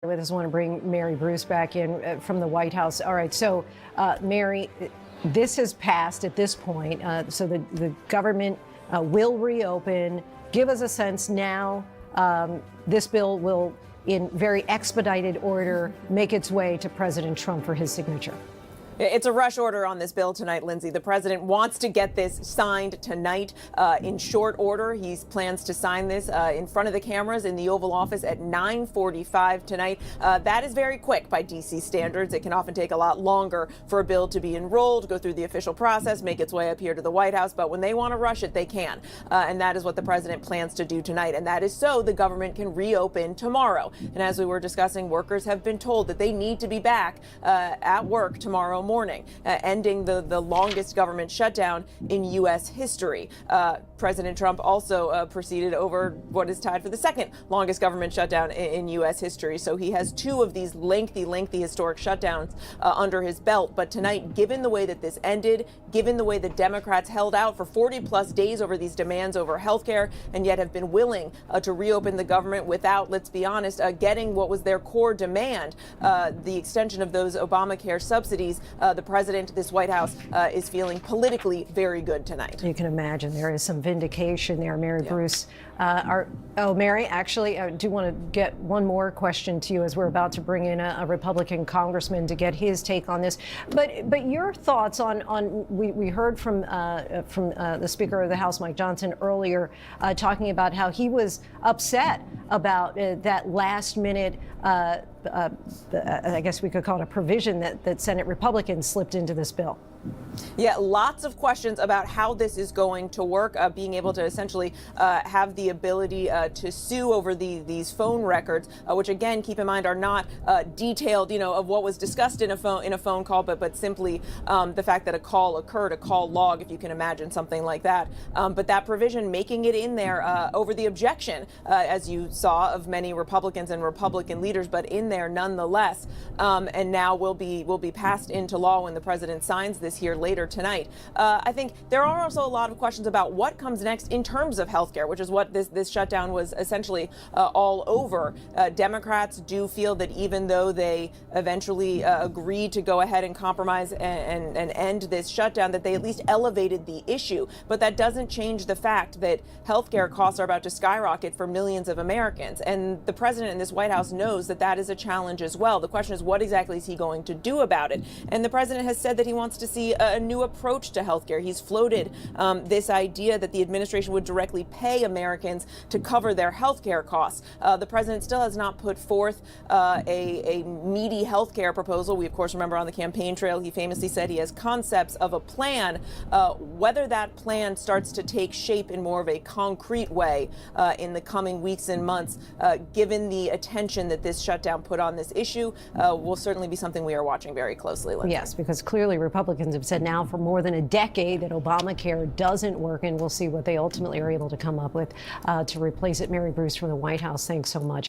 With us, I want to bring Mary Bruce back in from the White House. All right, so Mary, this has passed at this point, so the government will reopen. Give us a sense now. This bill will, in very expedited order, make its way to President Trump for his signature. It's a rush order on this bill tonight, Lindsay. The president wants to get this signed tonight in short order. He plans to sign this in front of the cameras in the Oval Office at 9:45 tonight. That is very quick by D.C. standards. It can often take a lot longer for a bill to be enrolled, go through the official process, make its way up here to the White House. But when they want to rush it, they can. And that is what the president plans to do tonight. And that is so the government can reopen tomorrow. And as we were discussing, workers have been told that they need to be back at work tomorrow morning, ending the longest government shutdown in U.S. history. President Trump also proceeded over what is tied for the second longest government shutdown in U.S. history. So he has two of these lengthy historic shutdowns under his belt. But tonight, given the way that this ended, given the way the Democrats held out for 40 plus days over these demands over health care, and yet have been willing to reopen the government without, let's be honest, getting what was their core demand, the extension of those Obamacare subsidies, the president, this White House, is feeling politically very good tonight. You can imagine there is some vindication there, Mary Bruce. Mary, actually, I do want to get one more question to you as we're about to bring in a Republican congressman to get his take on this. But your thoughts on we heard from the Speaker of the House, Mike Johnson, earlier talking about how he was upset about that last minute I guess we could call it a provision that Senate Republicans slipped into this bill. Yeah, lots of questions about how this is going to work, being able to essentially have the ability to sue over these phone records, which again, keep in mind, are not detailed, of what was discussed in a phone call, but simply the fact that a call occurred, a call log, if you can imagine something like that. But that provision, making it in there over the objection, as you saw, of many Republicans and Republican leaders, but in there nonetheless, and now will be passed into law when the president signs this here later tonight. I think there are also a lot of questions about what comes next in terms of healthcare, which is what this shutdown was essentially all over. Democrats do feel that even though they eventually agreed to go ahead and compromise and end this shutdown, that they at least elevated the issue. But that doesn't change the fact that healthcare costs are about to skyrocket for millions of Americans. And the president in this White House knows that that is a challenge as well. The question is, what exactly is he going to do about it? And the president has said that he wants to see a new approach to healthcare. He's floated this idea that the administration would directly pay Americans to cover their healthcare costs. The president still has not put forth a meaty healthcare proposal. We, of course, remember on the campaign trail, he famously said he has concepts of a plan. Whether that plan starts to take shape in more of a concrete way in the coming weeks and months, given the attention that this shutdown put on this issue, will certainly be something we are watching very closely. Lindsay. Yes, because clearly Republicans have said now for more than a decade that Obamacare doesn't work, and we'll see what they ultimately are able to come up with to replace it. Mary Bruce from the White House, thanks so much.